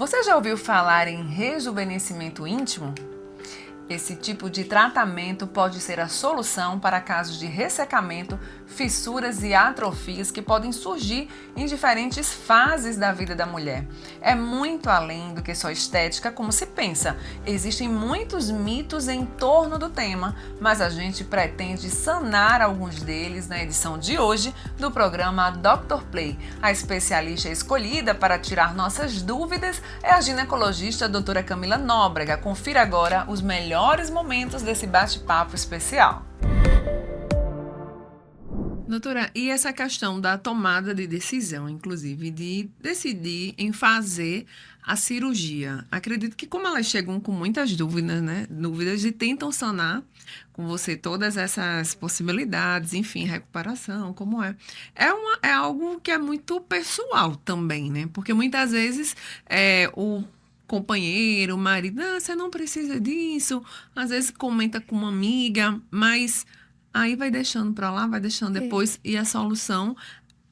Você já ouviu falar em rejuvenescimento íntimo? Esse tipo de tratamento pode ser a solução para casos de ressecamento, fissuras e atrofias que podem surgir em diferentes fases da vida da mulher. É muito além do que só estética, como se pensa. Existem muitos mitos em torno do tema, mas a gente pretende sanar alguns deles na edição de hoje do programa Dr. Play. A especialista escolhida para tirar nossas dúvidas é a ginecologista doutora Camila Nóbrega. Confira agora os melhores momentos desse bate-papo especial. Doutora, e essa questão da tomada de decisão, inclusive, de decidir em fazer a cirurgia? Acredito que como elas chegam com muitas dúvidas, né? Dúvidas e tentam sanar com você todas essas possibilidades, enfim, recuperação, como é. É algo que é muito pessoal também, né? Porque muitas vezes o companheiro, o marido, você não precisa disso, às vezes comenta com uma amiga, mas aí vai deixando para lá, vai deixando depois e a solução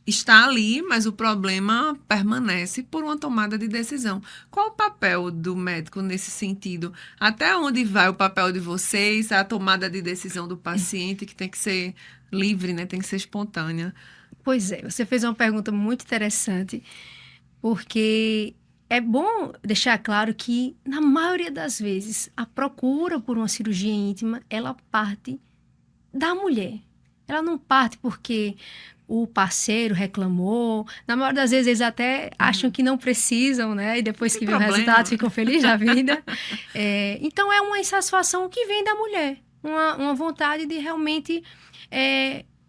está ali, mas o problema permanece por uma tomada de decisão. Qual o papel do médico nesse sentido? Até onde vai o papel de vocês, a tomada de decisão do paciente, que tem que ser livre, né? Tem que ser espontânea. Pois é, você fez uma pergunta muito interessante, porque é bom deixar claro que, na maioria das vezes, a procura por uma cirurgia íntima, ela parte da mulher. Ela não parte porque o parceiro reclamou. Na maioria das vezes, eles até acham que não precisam, né? E depois que vê o resultado, ficam felizes da vida. Então, é uma insatisfação que vem da mulher. Uma vontade de realmente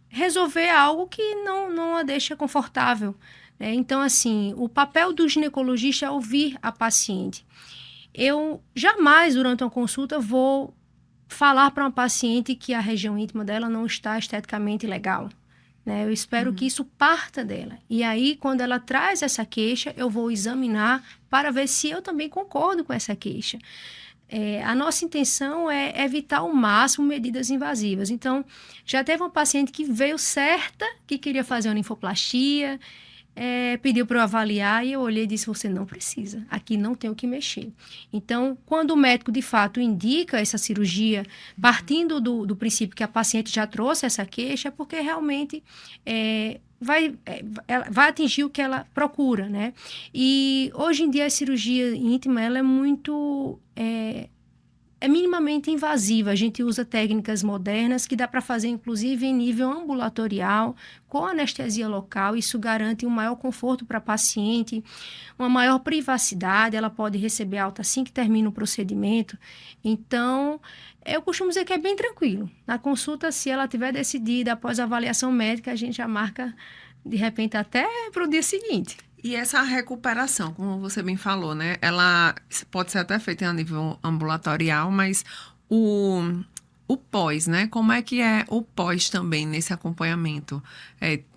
resolver algo que não a deixa confortável. Então, assim, o papel do ginecologista é ouvir a paciente. Eu jamais, durante uma consulta, vou falar para uma paciente que a região íntima dela não está esteticamente legal. Eu espero que isso parta dela. E aí, quando ela traz essa queixa, eu vou examinar para ver se eu também concordo com essa queixa. A nossa intenção é evitar ao máximo medidas invasivas. Então, já teve uma paciente que veio certa, que queria fazer uma linfoplastia, pediu para eu avaliar e eu olhei e disse, você não precisa, aqui não tem o que mexer. Então, quando o médico de fato indica essa cirurgia, partindo do princípio que a paciente já trouxe essa queixa, é porque realmente vai atingir o que ela procura, né? E hoje em dia a cirurgia íntima, ela é muito... minimamente invasiva. A gente usa técnicas modernas que dá para fazer, inclusive, em nível ambulatorial, com anestesia local. Isso garante um maior conforto para a paciente, uma maior privacidade. Ela pode receber alta assim que termina o procedimento. Então, eu costumo dizer que é bem tranquilo. Na consulta, se ela tiver decidida, após a avaliação médica, a gente já marca, de repente, até para o dia seguinte. E essa recuperação, como você bem falou, né? Ela pode ser até feita em nível ambulatorial, mas o pós, né? Como é que é o pós também nesse acompanhamento?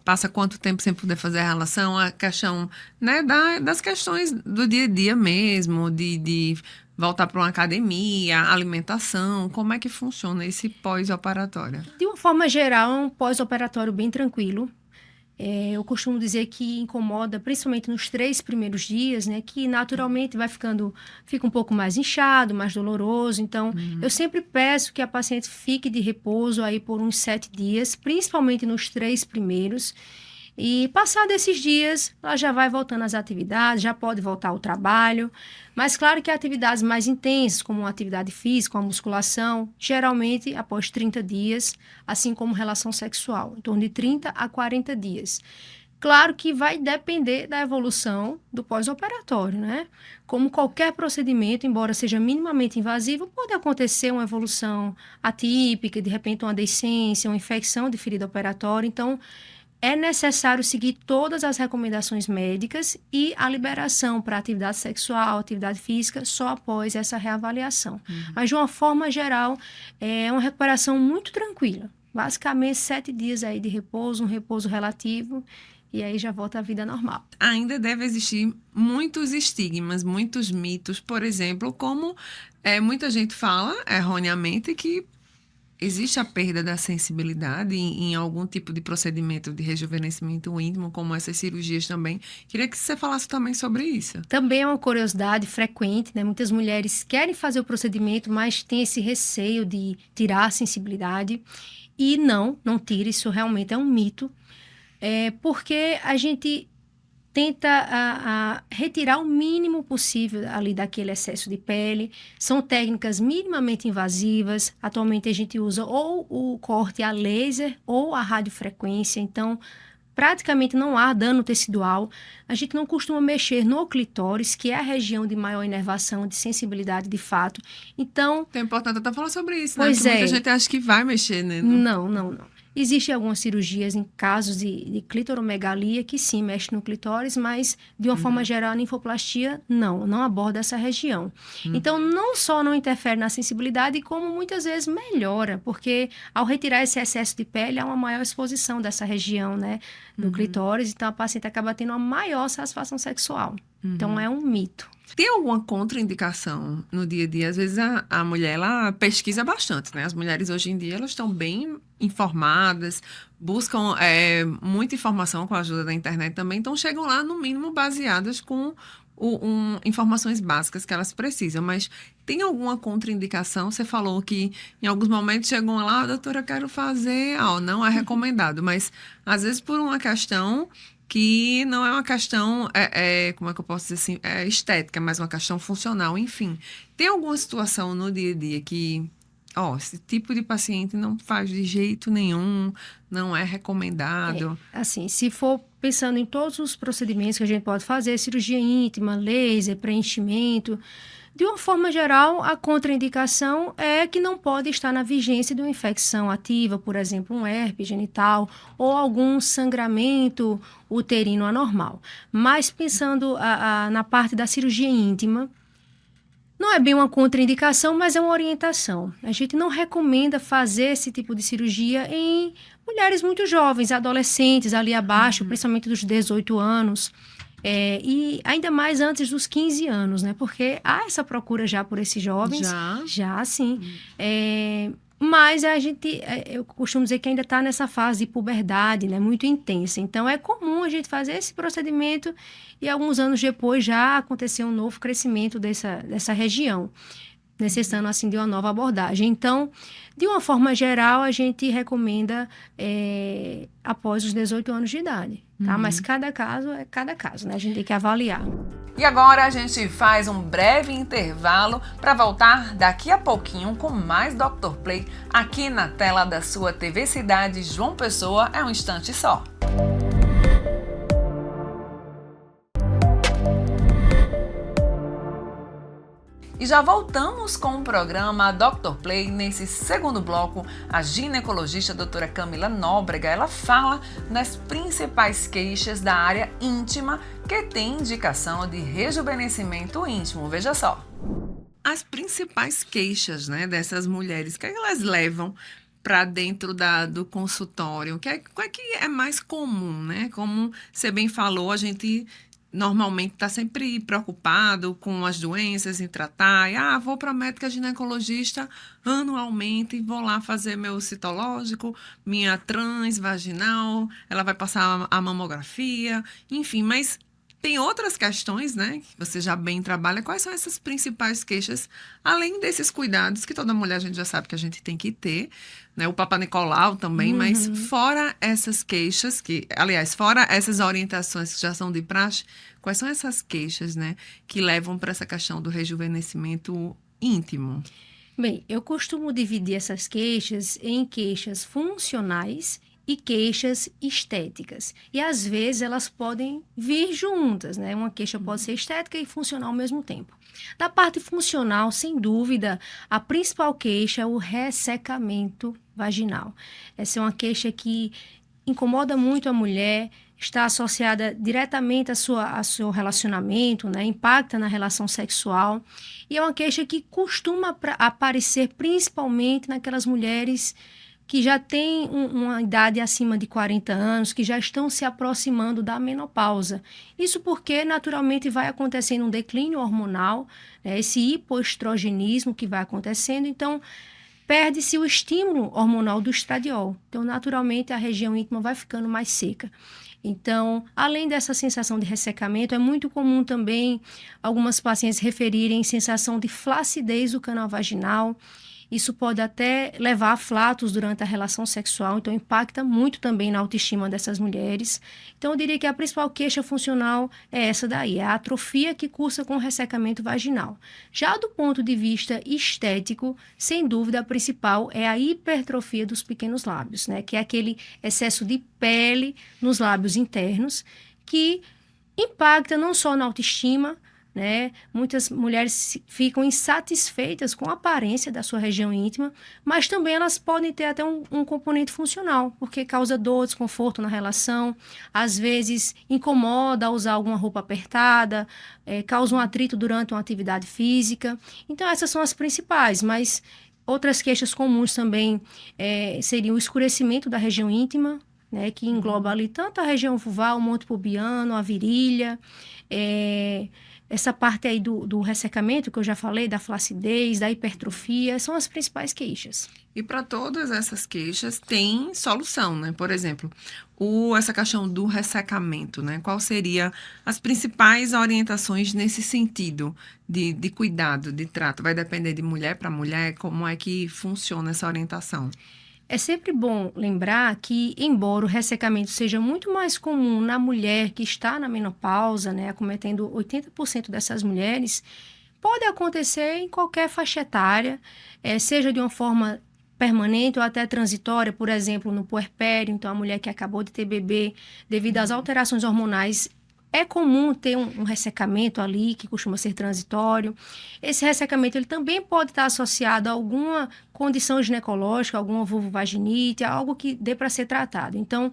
Passa quanto tempo sem poder fazer a relação? A questão, né, das questões do dia a dia mesmo, de voltar para uma academia, alimentação, como é que funciona esse pós-operatório? De uma forma geral, é um pós-operatório bem tranquilo. Eu costumo dizer que incomoda, principalmente nos 3 primeiros dias, né? Que naturalmente fica um pouco mais inchado, mais doloroso. Então, eu sempre peço que a paciente fique de repouso aí por uns 7 dias, principalmente nos 3 primeiros. E passar desses dias, ela já vai voltando às atividades, já pode voltar ao trabalho. Mas claro que atividades mais intensas, como uma atividade física, uma musculação, geralmente após 30 dias, assim como relação sexual, em torno de 30 a 40 dias. Claro que vai depender da evolução do pós-operatório, né? Como qualquer procedimento, embora seja minimamente invasivo, pode acontecer uma evolução atípica, de repente uma deiscência, uma infecção de ferida operatória. Então, é necessário seguir todas as recomendações médicas e a liberação para atividade sexual, atividade física, só após essa reavaliação. Mas, de uma forma geral, é uma recuperação muito tranquila. Basicamente, 7 dias aí de repouso, um repouso relativo, e aí já volta à vida normal. Ainda deve existir muitos estigmas, muitos mitos, por exemplo, como muita gente fala erroneamente que existe a perda da sensibilidade em algum tipo de procedimento de rejuvenescimento íntimo, como essas cirurgias também. Queria que você falasse também sobre isso. Também é uma curiosidade frequente, né? Muitas mulheres querem fazer o procedimento, mas têm esse receio de tirar a sensibilidade. E não tira, isso realmente é um mito. Porque a gente tenta retirar o mínimo possível ali daquele excesso de pele. São técnicas minimamente invasivas. Atualmente a gente usa ou o corte a laser ou a radiofrequência. Então, praticamente não há dano tecidual. A gente não costuma mexer no clitóris, que é a região de maior inervação, de sensibilidade de fato. Então, é importante até falar sobre isso, né? Pois Porque é. muita gente acha que vai mexer, né? Não. Existem algumas cirurgias em casos de clitoromegalia que sim, mexe no clitóris, mas de uma forma geral a ninfoplastia não aborda essa região. Então, não só não interfere na sensibilidade, como muitas vezes melhora, porque ao retirar esse excesso de pele, há uma maior exposição dessa região, né, do clitóris, então a paciente acaba tendo uma maior satisfação sexual. Então, é um mito. Tem alguma contraindicação no dia a dia? Às vezes a mulher, ela pesquisa bastante, né? As mulheres hoje em dia, elas estão bem informadas, buscam muita informação com a ajuda da internet também, então chegam lá, no mínimo, baseadas com informações básicas que elas precisam. Mas tem alguma contraindicação? Você falou que em alguns momentos chegam lá, doutora, eu quero fazer, não é recomendado, mas às vezes por uma questão que não é uma questão, como é que eu posso dizer assim, estética, mas uma questão funcional, enfim. Tem alguma situação no dia a dia que, esse tipo de paciente não faz de jeito nenhum, não é recomendado? Assim, se for pensando em todos os procedimentos que a gente pode fazer, cirurgia íntima, laser, preenchimento, de uma forma geral, a contraindicação é que não pode estar na vigência de uma infecção ativa, por exemplo, um herpes genital ou algum sangramento uterino anormal. Mas pensando na parte da cirurgia íntima, não é bem uma contraindicação, mas é uma orientação. A gente não recomenda fazer esse tipo de cirurgia em mulheres muito jovens, adolescentes, ali abaixo, principalmente dos 18 anos. E ainda mais antes dos 15 anos, né? Porque há essa procura já por esses jovens. Já, sim. Mas a gente, eu costumo dizer que ainda está nessa fase de puberdade, né? Muito intensa. Então, é comum a gente fazer esse procedimento e alguns anos depois já acontecer um novo crescimento dessa região, necessitando, assim, de uma nova abordagem. Então, de uma forma geral, a gente recomenda após os 18 anos de idade, tá? Mas cada caso é cada caso, né? A gente tem que avaliar. E agora a gente faz um breve intervalo para voltar daqui a pouquinho com mais Dr. Play aqui na tela da sua TV Cidade João Pessoa. É um instante só. E já voltamos com o programa Dr. Play. Nesse segundo bloco, a ginecologista doutora Camila Nóbrega, ela fala das principais queixas da área íntima que tem indicação de rejuvenescimento íntimo. Veja só. As principais queixas, né, dessas mulheres, o que elas levam para dentro do consultório? Qual é que é mais comum, né? Como você bem falou, a gente normalmente está sempre preocupado com as doenças, em tratar. Vou para a médica ginecologista anualmente e vou lá fazer meu citológico, minha transvaginal, ela vai passar a mamografia, enfim, mas tem outras questões, né, que você já bem trabalha. Quais são essas principais queixas, além desses cuidados que toda mulher a gente já sabe que a gente tem que ter, né, o Papa Nicolau também, mas fora essas queixas, fora essas orientações que já são de praxe, quais são essas queixas, né, que levam para essa questão do rejuvenescimento íntimo? Bem, eu costumo dividir essas queixas em queixas funcionais e queixas estéticas. E às vezes elas podem vir juntas, né? Uma queixa pode ser estética e funcional ao mesmo tempo. Da parte funcional, sem dúvida, a principal queixa é o ressecamento vaginal. Essa é uma queixa que incomoda muito a mulher, está associada diretamente ao seu relacionamento, né? Impacta na relação sexual. E é uma queixa que costuma aparecer principalmente naquelas mulheres que já têm uma idade acima de 40 anos, que já estão se aproximando da menopausa. Isso porque, naturalmente, vai acontecendo um declínio hormonal, né, esse hipoestrogenismo que vai acontecendo. Então, perde-se o estímulo hormonal do estradiol. Então, naturalmente, a região íntima vai ficando mais seca. Então, além dessa sensação de ressecamento, é muito comum também algumas pacientes referirem sensação de flacidez do canal vaginal. Isso pode até levar a flatos durante a relação sexual, então impacta muito também na autoestima dessas mulheres. Então, eu diria que a principal queixa funcional é essa daí, é a atrofia que cursa com o ressecamento vaginal. Já do ponto de vista estético, sem dúvida, a principal é a hipertrofia dos pequenos lábios, né? Que é aquele excesso de pele nos lábios internos, que impacta não só na autoestima, né? Muitas mulheres ficam insatisfeitas com a aparência da sua região íntima, mas também elas podem ter até um componente funcional, porque causa dor, desconforto na relação, às vezes incomoda ao usar alguma roupa apertada, causa um atrito durante uma atividade física. Então, essas são as principais, mas outras queixas comuns também seriam o escurecimento da região íntima, né, que engloba ali tanto a região vulvar, o monte pubiano, a virilha, essa parte aí do ressecamento que eu já falei, da flacidez, da hipertrofia, são as principais queixas. E para todas essas queixas tem solução, né? Por exemplo, essa questão do ressecamento, né? Qual seria as principais orientações nesse sentido de cuidado, de trato? Vai depender de mulher para mulher? Como é que funciona essa orientação? É sempre bom lembrar que, embora o ressecamento seja muito mais comum na mulher que está na menopausa, né, acometendo 80% dessas mulheres, pode acontecer em qualquer faixa etária, seja de uma forma permanente ou até transitória, por exemplo, no puerpério, então a mulher que acabou de ter bebê, devido às alterações hormonais, é comum ter um ressecamento ali, que costuma ser transitório. Esse ressecamento ele também pode estar associado a alguma condição ginecológica, alguma vulvovaginite, algo que dê para ser tratado. Então,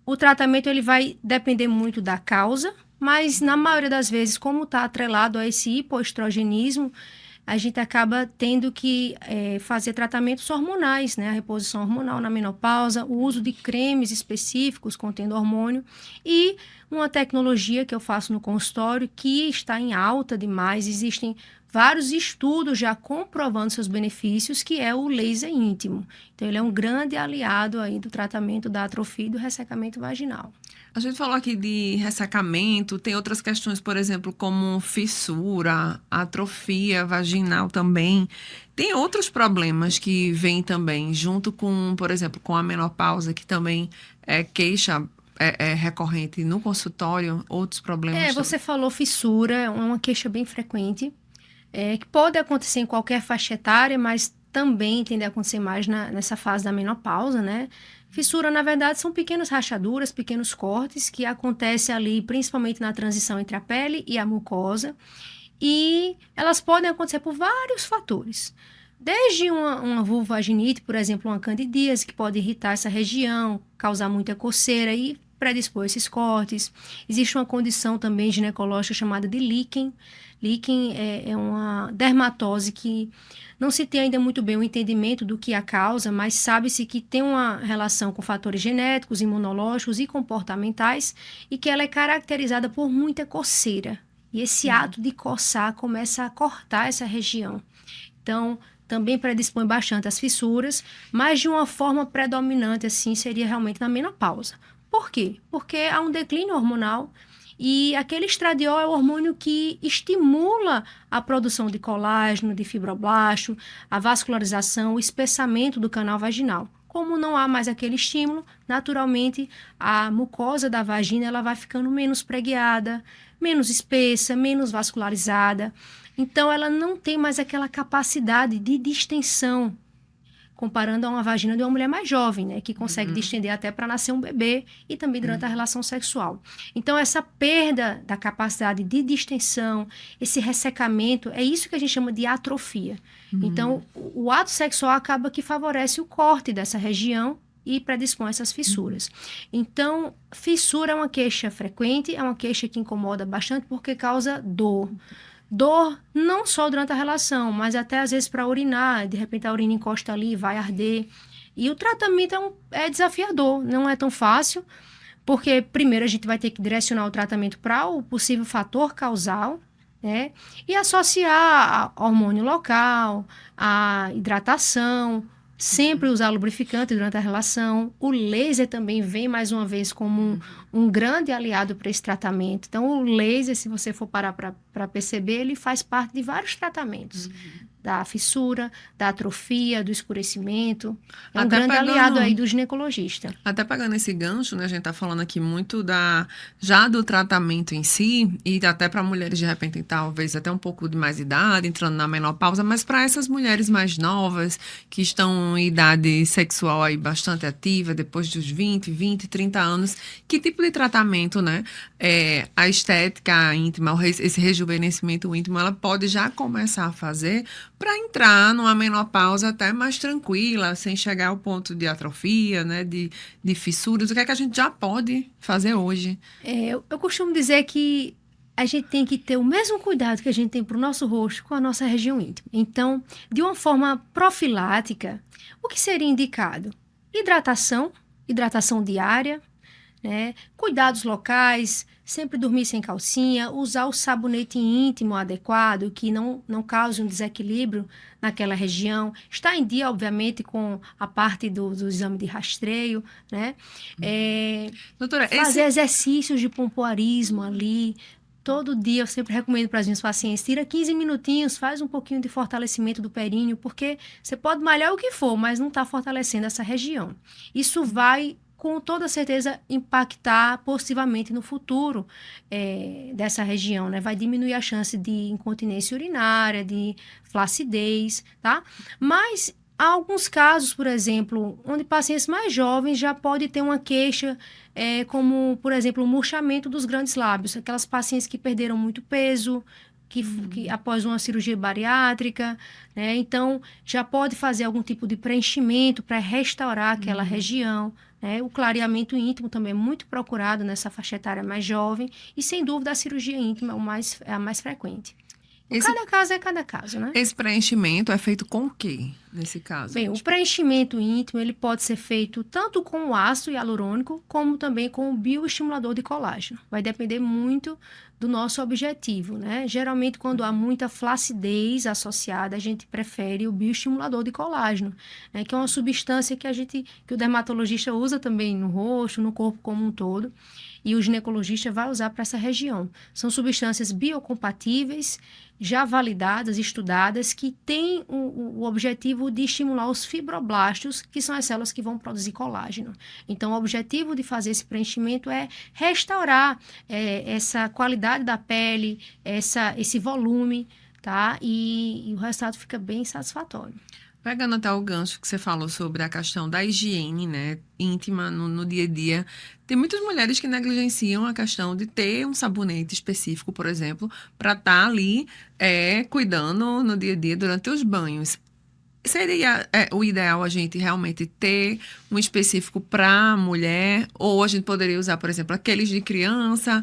o tratamento ele vai depender muito da causa, mas na maioria das vezes, como está atrelado a esse hipoestrogenismo, a gente acaba tendo que fazer tratamentos hormonais, né? A reposição hormonal na menopausa, o uso de cremes específicos contendo hormônio e uma tecnologia que eu faço no consultório que está em alta demais. Existem vários estudos já comprovando seus benefícios, que é o laser íntimo. Então, ele é um grande aliado aí do tratamento da atrofia e do ressecamento vaginal. A gente falou aqui de ressecamento, tem outras questões, por exemplo, como fissura, atrofia vaginal também. Tem outros problemas que vêm também, junto com, por exemplo, com a menopausa, que também é queixa recorrente no consultório, outros problemas. Você falou fissura, é uma queixa bem frequente, que pode acontecer em qualquer faixa etária, mas também tende a acontecer mais nessa fase da menopausa, né? Fissura, na verdade, são pequenas rachaduras, pequenos cortes que acontecem ali, principalmente na transição entre a pele e a mucosa. E elas podem acontecer por vários fatores. Desde uma vulvovaginite, por exemplo, uma candidíase, que pode irritar essa região, causar muita coceira e predispor esses cortes. Existe uma condição também ginecológica chamada de líquen. Líquen é uma dermatose que não se tem ainda muito bem o entendimento do que a causa, mas sabe-se que tem uma relação com fatores genéticos, imunológicos e comportamentais e que ela é caracterizada por muita coceira. E esse ato de coçar começa a cortar essa região. Então, também predispõe bastante às fissuras, mas de uma forma predominante, assim, seria realmente na menopausa. Por quê? Porque há um declínio hormonal e aquele estradiol é o hormônio que estimula a produção de colágeno, de fibroblasto, a vascularização, o espessamento do canal vaginal. Como não há mais aquele estímulo, naturalmente a mucosa da vagina ela vai ficando menos pregueada, menos espessa, menos vascularizada. Então, ela não tem mais aquela capacidade de distensão, comparando a uma vagina de uma mulher mais jovem, né? Que consegue distender até para nascer um bebê e também durante a relação sexual. Então, essa perda da capacidade de distensão, esse ressecamento, é isso que a gente chama de atrofia. Então, o ato sexual acaba que favorece o corte dessa região e predispõe essas fissuras. Então, fissura é uma queixa frequente, é uma queixa que incomoda bastante porque causa dor. Dor não só durante a relação, mas até às vezes para urinar, de repente a urina encosta ali, vai arder. E o tratamento é desafiador, não é tão fácil, porque primeiro a gente vai ter que direcionar o tratamento para o possível fator causal, né? E associar a hormônio local, a hidratação, sempre usar lubrificante durante a relação. O laser também vem, mais uma vez, como um grande aliado para esse tratamento. Então, o laser, se você for parar para perceber, ele faz parte de vários tratamentos. Da fissura, da atrofia, do escurecimento. É um grande aliado aí do ginecologista. Até pegando esse gancho, né? A gente tá falando aqui muito já do tratamento em si, e até para mulheres, de repente, talvez até um pouco de mais idade, entrando na menopausa, mas para essas mulheres mais novas, que estão em idade sexual aí bastante ativa, depois dos 20, 30 anos, que tipo de tratamento, né? A estética íntima, esse rejuvenescimento íntimo, ela pode já começar a fazer para entrar numa menopausa até mais tranquila, sem chegar ao ponto de atrofia, né, de fissuras. O que é que a gente já pode fazer hoje? Eu costumo dizer que a gente tem que ter o mesmo cuidado que a gente tem para o nosso rosto com a nossa região íntima. Então, de uma forma profilática, o que seria indicado? Hidratação diária, né? Cuidados locais, sempre dormir sem calcinha, usar o sabonete íntimo adequado, que não cause um desequilíbrio naquela região. Estar em dia, obviamente, com a parte do exame de rastreio, né? Doutora, fazer exercícios de pompoarismo ali. Todo dia eu sempre recomendo para as minhas pacientes, tira 15 minutinhos, faz um pouquinho de fortalecimento do períneo, porque você pode malhar o que for, mas não está fortalecendo essa região. Isso vai, com toda certeza, impactar positivamente no futuro dessa região, né? Vai diminuir a chance de incontinência urinária, de flacidez, tá? Mas há alguns casos, por exemplo, onde pacientes mais jovens já podem ter uma queixa, como, por exemplo, o murchamento dos grandes lábios. Aquelas pacientes que perderam muito peso, que após uma cirurgia bariátrica, né? Então, já pode fazer algum tipo de preenchimento para restaurar aquela região. O clareamento íntimo também é muito procurado nessa faixa etária mais jovem e, sem dúvida, a cirurgia íntima é a mais frequente. Cada caso é cada caso, né? Esse preenchimento é feito com o quê, nesse caso? Bem, o preenchimento íntimo, ele pode ser feito tanto com o ácido hialurônico, como também com o bioestimulador de colágeno. Vai depender muito do nosso objetivo, né? Geralmente, quando há muita flacidez associada, a gente prefere o bioestimulador de colágeno, né? Que é uma substância que o dermatologista usa também no rosto, no corpo como um todo, e o ginecologista vai usar para essa região. São substâncias biocompatíveis, já validadas, estudadas, que têm o objetivo de estimular os fibroblastos, que são as células que vão produzir colágeno. Então, o objetivo de fazer esse preenchimento é restaurar essa qualidade da pele, esse volume, tá? E o resultado fica bem satisfatório. Pegando até o gancho que você falou sobre a questão da higiene, né, íntima no dia a dia, tem muitas mulheres que negligenciam a questão de ter um sabonete específico, por exemplo, para estar ali cuidando no dia a dia durante os banhos. Seria o ideal a gente realmente ter um específico para mulher, ou a gente poderia usar, por exemplo, aqueles de criança,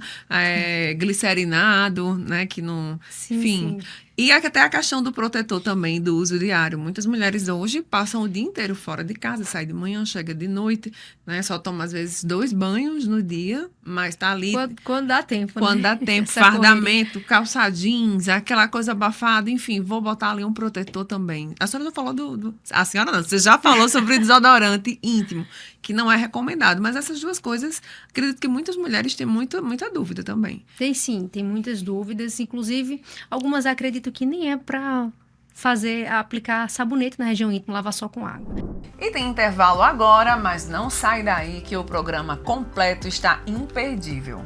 glicerinado, né, que não... Sim, enfim... sim. E até a questão do protetor também, do uso diário. Muitas mulheres hoje passam o dia inteiro fora de casa, sai de manhã, chega de noite, né? Só toma, às vezes, 2 banhos no dia, mas tá ali... Quando dá tempo, Quando né? dá tempo, Essa fardamento, calça jeans, aquela coisa abafada, enfim, vou botar ali um protetor também. A senhora não falou A senhora não, você já falou sobre desodorante íntimo, que não é recomendado, mas essas duas coisas, acredito que muitas mulheres têm muita dúvida também. Tem sim, tem muitas dúvidas, inclusive algumas acreditam que nem é para aplicar sabonete na região íntima, lavar só com água. E tem intervalo agora, mas não sai daí que o programa completo está imperdível.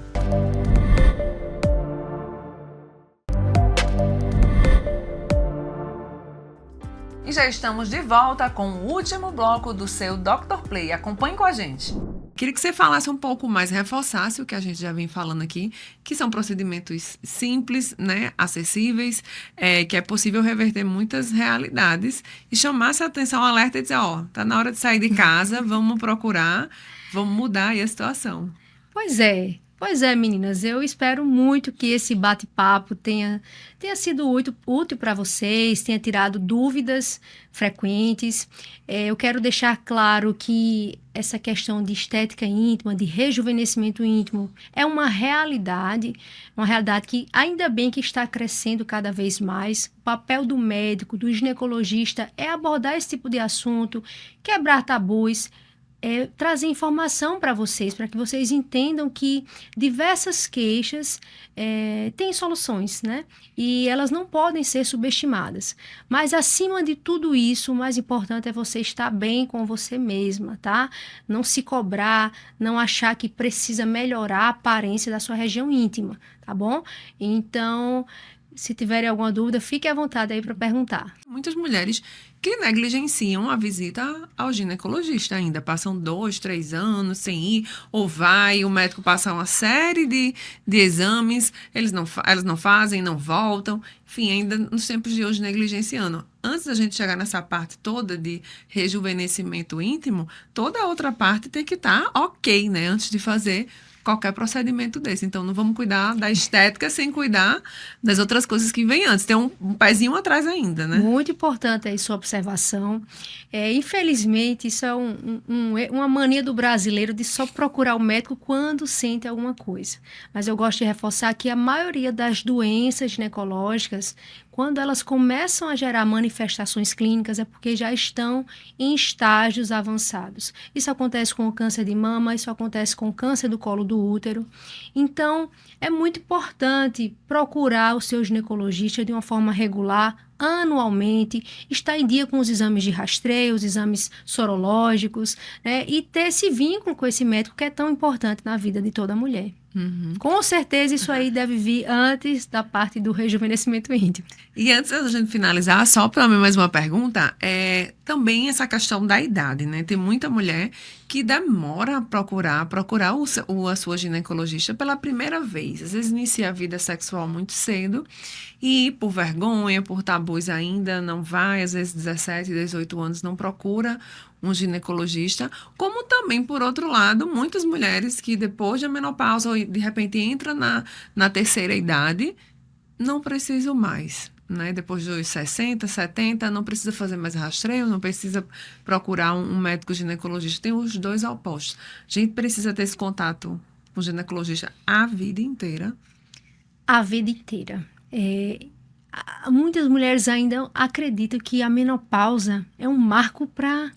E já estamos de volta com o último bloco do seu Dr. Play. Acompanhe com a gente. Queria que você falasse um pouco mais, reforçasse o que a gente já vem falando aqui, que são procedimentos simples, né, acessíveis, que é possível reverter muitas realidades e chamasse a atenção, alerta e dizer, tá na hora de sair de casa, vamos procurar, vamos mudar aí a situação. Pois é. Pois é, meninas, eu espero muito que esse bate-papo tenha sido útil para vocês, tenha tirado dúvidas frequentes. Eu quero deixar claro que essa questão de estética íntima, de rejuvenescimento íntimo, é uma realidade que ainda bem que está crescendo cada vez mais. O papel do médico, do ginecologista é abordar esse tipo de assunto, quebrar tabus, trazer informação para vocês, para que vocês entendam que diversas queixas têm soluções, né? E elas não podem ser subestimadas. Mas, acima de tudo isso, o mais importante é você estar bem com você mesma, tá? Não se cobrar, não achar que precisa melhorar a aparência da sua região íntima, tá bom? Então, se tiverem alguma dúvida, fique à vontade aí para perguntar. Muitas mulheres que negligenciam a visita ao ginecologista ainda. Passam 2, 3 anos sem ir, ou vai, o médico passa uma série de exames, elas não fazem, não voltam. Enfim, ainda nos tempos de hoje negligenciando. Antes da gente chegar nessa parte toda de rejuvenescimento íntimo, toda a outra parte tem que estar ok, né? Antes de fazer qualquer procedimento desse. Então, não vamos cuidar da estética sem cuidar das outras coisas que vêm antes. Tem um pezinho atrás ainda, né? Muito importante aí sua observação. Infelizmente, isso é uma mania do brasileiro de só procurar o médico quando sente alguma coisa. Mas eu gosto de reforçar que a maioria das doenças ginecológicas, quando elas começam a gerar manifestações clínicas, é porque já estão em estágios avançados. Isso acontece com o câncer de mama, isso acontece com o câncer do colo do útero. Então, é muito importante procurar o seu ginecologista de uma forma regular, anualmente, estar em dia com os exames de rastreio, os exames sorológicos, né? E ter esse vínculo com esse médico que é tão importante na vida de toda mulher. Uhum. Com certeza isso aí deve vir antes da parte do rejuvenescimento íntimo. E antes da gente finalizar, só para mim mais uma pergunta, também essa questão da idade, né? Tem muita mulher que demora a procurar a sua ginecologista pela primeira vez. Às vezes inicia a vida sexual muito cedo e por vergonha, por tabus ainda não vai, às vezes 17, 18 anos não procura um ginecologista, como também, por outro lado, muitas mulheres que depois da menopausa ou de repente entram na terceira idade, não precisam mais, né? Depois dos 60, 70, não precisa fazer mais rastreio, não precisa procurar um médico ginecologista, tem os dois opostos. A gente precisa ter esse contato com o ginecologista a vida inteira. A vida inteira. Muitas mulheres ainda acreditam que a menopausa é um marco para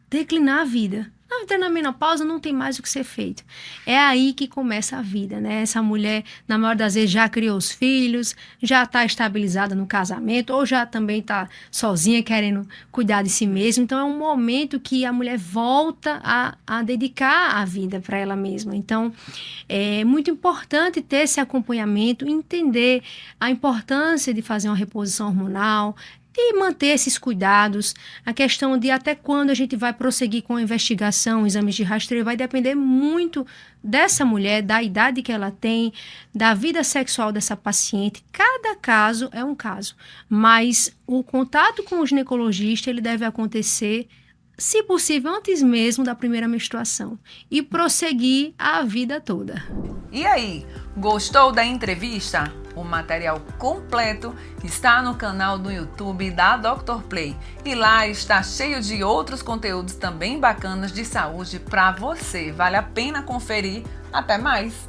declinar a vida. Na menopausa não tem mais o que ser feito. É aí que começa a vida, né? Essa mulher, na maioria das vezes, já criou os filhos, já está estabilizada no casamento, ou já também está sozinha, querendo cuidar de si mesma. Então, é um momento que a mulher volta a dedicar a vida para ela mesma. Então, é muito importante ter esse acompanhamento, entender a importância de fazer uma reposição hormonal, e manter esses cuidados. A questão de até quando a gente vai prosseguir com a investigação, exames de rastreio, vai depender muito dessa mulher, da idade que ela tem, da vida sexual dessa paciente. Cada caso é um caso, mas o contato com o ginecologista ele deve acontecer, se possível, antes mesmo da primeira menstruação e prosseguir a vida toda. E aí, gostou da entrevista? O material completo está no canal do YouTube da Dr. Play e lá está cheio de outros conteúdos também bacanas de saúde para você. Vale a pena conferir. Até mais!